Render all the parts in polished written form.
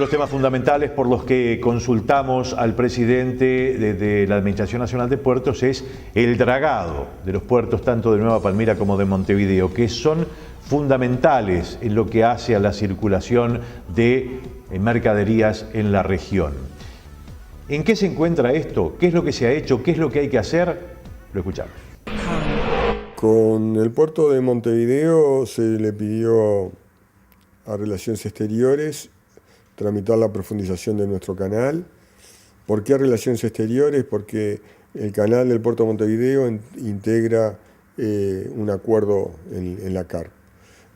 de los temas fundamentales por los que consultamos al presidente de la Administración Nacional de Puertos es el dragado de los puertos tanto de Nueva Palmira como de Montevideo, que son fundamentales en lo que hace a la circulación de mercaderías en la región. ¿En qué se encuentra esto? ¿Qué es lo que se ha hecho? ¿Qué es lo que hay que hacer? Lo escuchamos. Con el puerto de Montevideo se le pidió a Relaciones Exteriores tramitar la profundización de nuestro canal. ¿Por qué a Relaciones Exteriores? Porque el canal del puerto de Montevideo integra un acuerdo en la CARP.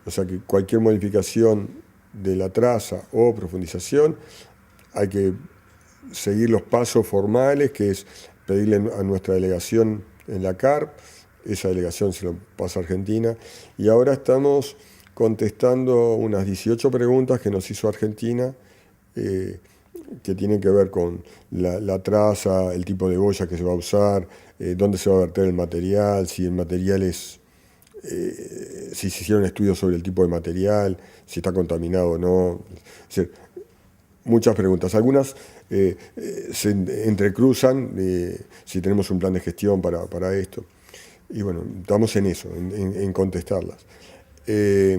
O sea que cualquier modificación de la traza o profundización hay que seguir los pasos formales, que es pedirle a nuestra delegación en la CARP, esa delegación se lo pasa a Argentina, y ahora estamos contestando unas 18 preguntas que nos hizo Argentina, que tienen que ver con la traza, el tipo de boya que se va a usar, dónde se va a verter el material, si el material es, si se hicieron estudios sobre el tipo de material, si está contaminado o no. Es decir, muchas preguntas. Algunas se entrecruzan, si tenemos un plan de gestión para esto. Y bueno, estamos en eso, en contestarlas. Que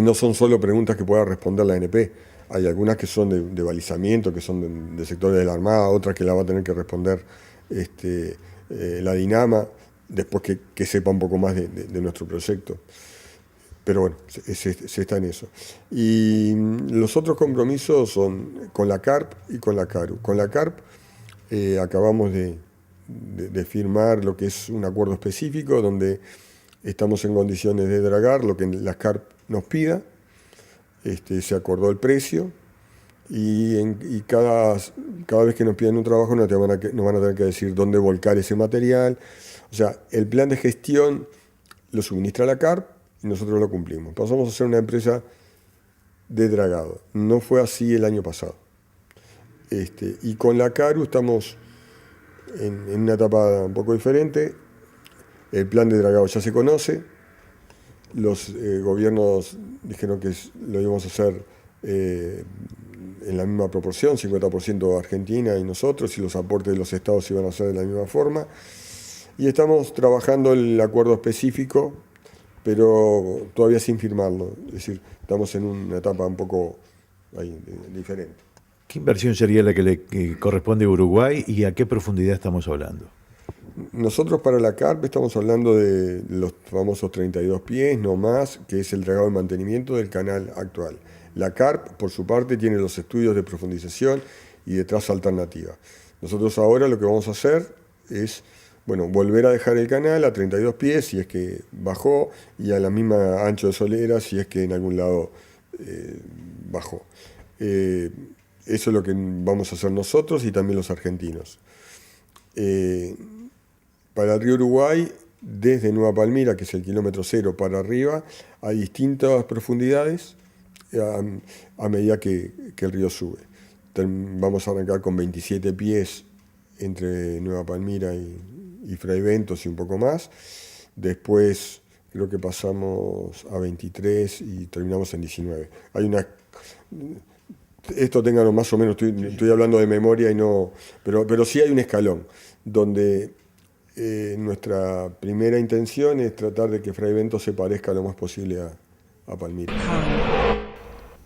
no son solo preguntas que pueda responder la ANP. Hay algunas que son de balizamiento, que son de sectores de la Armada, otras que la va a tener que responder la Dinama, después que sepa un poco más de nuestro proyecto. Pero bueno, se está en eso. Y los otros compromisos son con la CARP y con la CARU. Con la CARP acabamos de firmar lo que es un acuerdo específico donde estamos en condiciones de dragar lo que la CARP nos pida. Se acordó el precio y cada vez que nos piden un trabajo nos van a tener que decir dónde volcar ese material. O sea, el plan de gestión lo suministra la CARP y nosotros lo cumplimos. Pasamos a ser una empresa de dragado. No fue así el año pasado. Y con la CARU estamos en una etapa un poco diferente. El plan de dragado ya se conoce. Los gobiernos dijeron que lo íbamos a hacer en la misma proporción, 50% Argentina y nosotros, y los aportes de los estados iban a ser de la misma forma. Y estamos trabajando el acuerdo específico, pero todavía sin firmarlo. Es decir, estamos en una etapa un poco diferente. ¿Qué inversión sería la que le corresponde a Uruguay y a qué profundidad estamos hablando? Nosotros para la CARP estamos hablando de los famosos 32 pies, no más, que es el dragado de mantenimiento del canal actual. La CARP, por su parte, tiene los estudios de profundización y de traza alternativa. Nosotros ahora lo que vamos a hacer es volver a dejar el canal a 32 pies si es que bajó y a la misma ancho de solera si es que en algún lado bajó. Eso es lo que vamos a hacer nosotros y también los argentinos. Para el río Uruguay, desde Nueva Palmira, que es el kilómetro 0 para arriba, hay distintas profundidades a medida que el río sube. Vamos a arrancar con 27 pies entre Nueva Palmira y Fray Ventos y un poco más. Después creo que pasamos a 23 y terminamos en 19. Esto ténganlo más o menos, estoy hablando de memoria y no, pero sí hay un escalón donde nuestra primera intención es tratar de que Fray Ventos se parezca lo más posible a Palmira.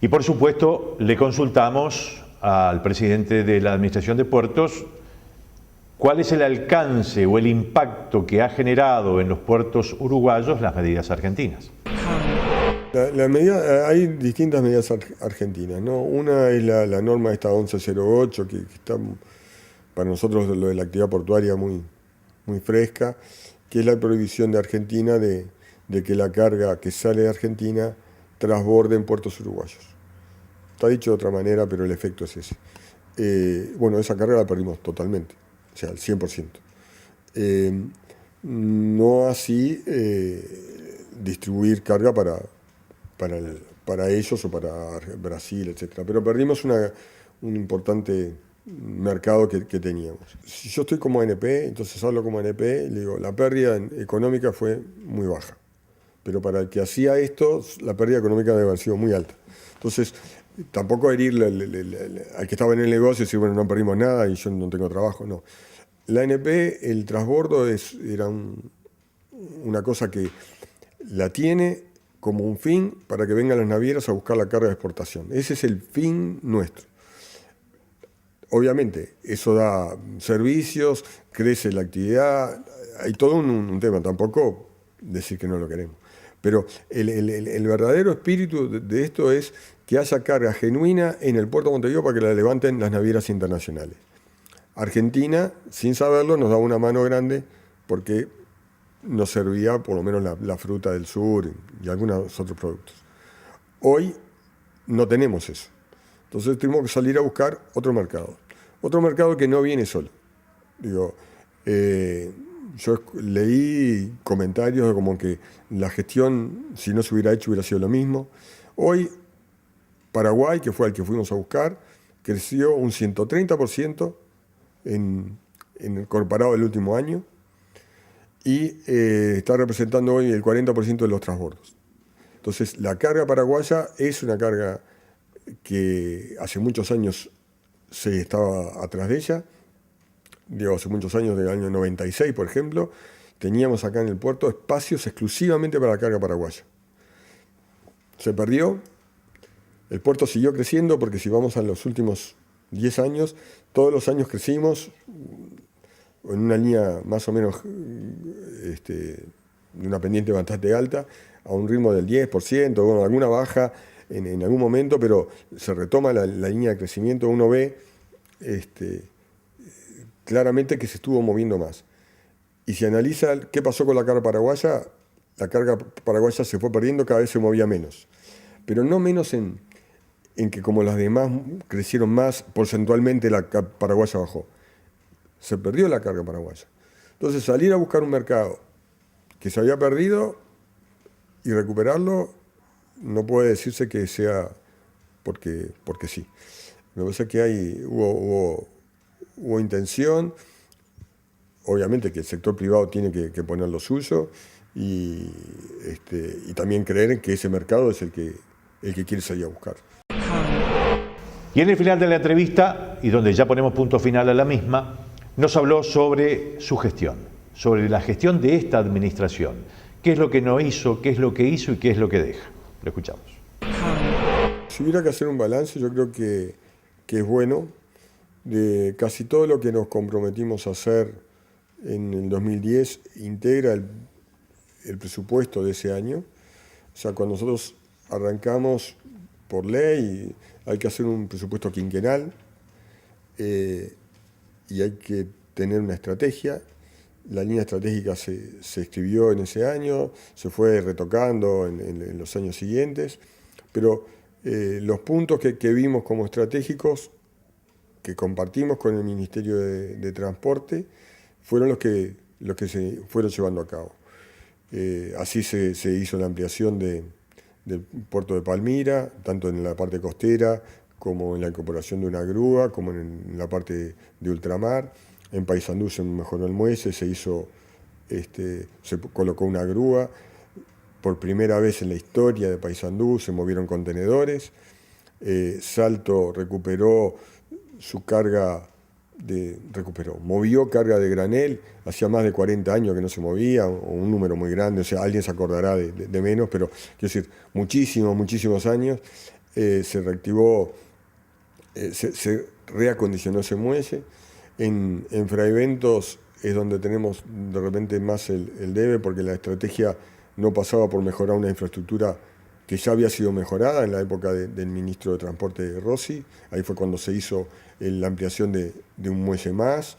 Y por supuesto le consultamos al presidente de la Administración de Puertos cuál es el alcance o el impacto que ha generado en los puertos uruguayos las medidas argentinas. Hay distintas medidas argentinas, ¿no? Una es la norma esta 1108, que está para nosotros lo de la actividad portuaria muy fresca, que es la prohibición de Argentina de que la carga que sale de Argentina transborde en puertos uruguayos. Está dicho de otra manera, pero el efecto es ese. Esa carga la perdimos totalmente, o sea, al 100%. No así distribuir carga para ellos o para Brasil, etc. Pero perdimos un importante mercado que teníamos. Si yo estoy como ANP, entonces hablo como ANP, le digo, la pérdida económica fue muy baja. Pero para el que hacía esto, la pérdida económica debe haber sido muy alta. Entonces, tampoco herir al que estaba en el negocio y decir, bueno, no perdimos nada y yo no tengo trabajo, no. La ANP, el transbordo era una cosa que la tiene como un fin para que vengan las navieras a buscar la carga de exportación. Ese es el fin nuestro. Obviamente, eso da servicios, crece la actividad, hay todo un tema, tampoco decir que no lo queremos. Pero el verdadero espíritu de esto es que haya carga genuina en el puerto de Montevideo para que la levanten las navieras internacionales. Argentina, sin saberlo, nos daba una mano grande porque nos servía por lo menos la fruta del sur y algunos otros productos. Hoy no tenemos eso. Entonces tenemos que salir a buscar otro mercado que no viene solo. Digo, yo leí comentarios como que la gestión, si no se hubiera hecho, hubiera sido lo mismo. Hoy, Paraguay, que fue al que fuimos a buscar, creció un 130% en el comparado del último año y está representando hoy el 40% de los transbordos. Entonces, la carga paraguaya es una carga que hace muchos años se estaba atrás de ella. Digo, hace muchos años, del año 96, por ejemplo, teníamos acá en el puerto espacios exclusivamente para la carga paraguaya. Se perdió, el puerto siguió creciendo porque si vamos a los últimos 10 años, todos los años crecimos en una línea más o menos de una pendiente bastante alta, a un ritmo del 10%, bueno, alguna baja en algún momento, pero se retoma la línea de crecimiento, uno ve claramente que se estuvo moviendo más. Y si analiza qué pasó con la carga paraguaya se fue perdiendo, cada vez se movía menos. Pero no menos en que como las demás crecieron más, porcentualmente la paraguaya bajó. Se perdió la carga paraguaya. Entonces salir a buscar un mercado que se había perdido y recuperarlo, no puede decirse que sea porque sí. Me parece que hubo intención, obviamente que el sector privado tiene que poner lo suyo y también creer en que ese mercado es el que quiere salir a buscar. Y en el final de la entrevista, y donde ya ponemos punto final a la misma, nos habló sobre su gestión, sobre la gestión de esta administración. ¿Qué es lo que no hizo, qué es lo que hizo y qué es lo que deja? Lo escuchamos. Si hubiera que hacer un balance, yo creo que es bueno. De casi todo lo que nos comprometimos a hacer en el 2010, integra el presupuesto de ese año. O sea, cuando nosotros arrancamos por ley, hay que hacer un presupuesto quinquenal y hay que tener una estrategia. La línea estratégica se escribió en ese año, se fue retocando en los años siguientes, pero los puntos que vimos como estratégicos, que compartimos con el Ministerio de Transporte, fueron los que se fueron llevando a cabo. Así se hizo la ampliación del puerto de Palmira, tanto en la parte costera como en la incorporación de una grúa, como en la parte de ultramar. En Paysandú se mejoró el muelle, se colocó una grúa. Por primera vez en la historia de Paysandú se movieron contenedores. Salto recuperó su carga movió carga de granel, hacía más de 40 años que no se movía, o un número muy grande, o sea, alguien se acordará de menos, pero quiero decir, muchísimos años, se reactivó, se reacondicionó ese muelle. En Fraiventos es donde tenemos de repente más el debe, porque la estrategia no pasaba por mejorar una infraestructura que ya había sido mejorada en la época del ministro de Transporte Rossi. Ahí fue cuando se hizo la ampliación de un muelle más.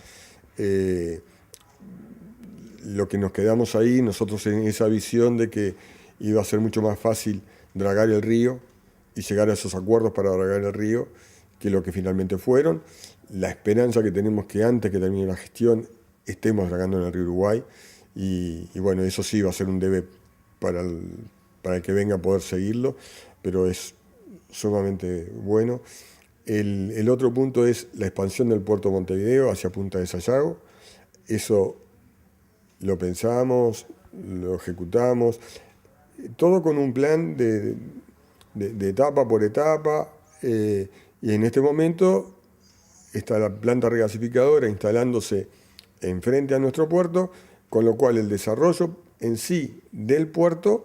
Lo que nos quedamos ahí, nosotros en esa visión de que iba a ser mucho más fácil dragar el río y llegar a esos acuerdos para dragar el río, que lo que finalmente fueron. La esperanza que tenemos que antes que termine la gestión estemos dragando en el río Uruguay y bueno, eso sí va a ser un debe para el que venga a poder seguirlo, pero es sumamente bueno. El otro punto es la expansión del puerto de Montevideo hacia Punta de Sayago. Eso lo pensamos, lo ejecutamos, todo con un plan de etapa por etapa, Y en este momento está la planta regasificadora instalándose enfrente a nuestro puerto, con lo cual el desarrollo en sí del puerto,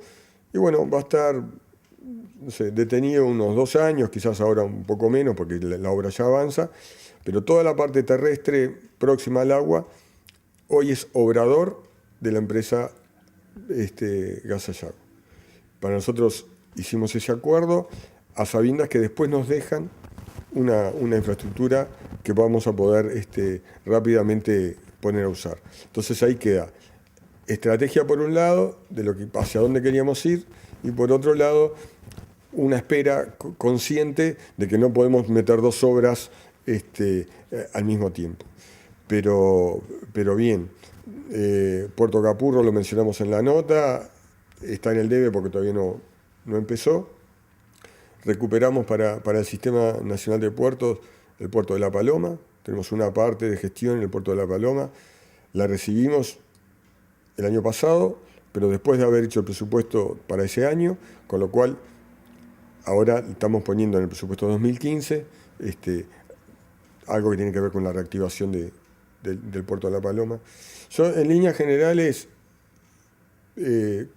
y bueno, va a estar, no sé, detenido unos 2 años, quizás ahora un poco menos porque la obra ya avanza, pero toda la parte terrestre próxima al agua hoy es obrador de la empresa Gas Sayago. Para nosotros hicimos ese acuerdo a sabiendas que después nos dejan una infraestructura que vamos a poder rápidamente poner a usar. Entonces ahí queda estrategia por un lado, de lo que hacia dónde queríamos ir, y por otro lado, una espera consciente de que no podemos meter 2 obras al mismo tiempo. Pero bien, Puerto Capurro lo mencionamos en la nota, está en el debe porque todavía no empezó. Recuperamos para el Sistema Nacional de Puertos el Puerto de La Paloma, tenemos una parte de gestión en el Puerto de La Paloma, la recibimos el año pasado, pero después de haber hecho el presupuesto para ese año, con lo cual ahora estamos poniendo en el presupuesto 2015 algo que tiene que ver con la reactivación del Puerto de La Paloma. Yo en líneas generales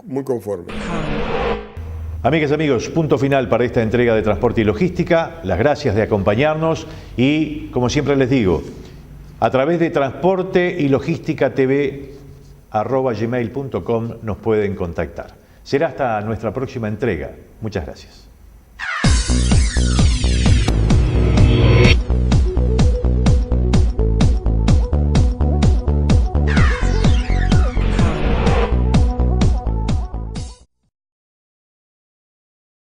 muy conforme. Amigas y amigos, punto final para esta entrega de Transporte y Logística. Las gracias de acompañarnos y, como siempre les digo, a través de transporteylogísticatv@gmail.com nos pueden contactar. Será hasta nuestra próxima entrega. Muchas gracias.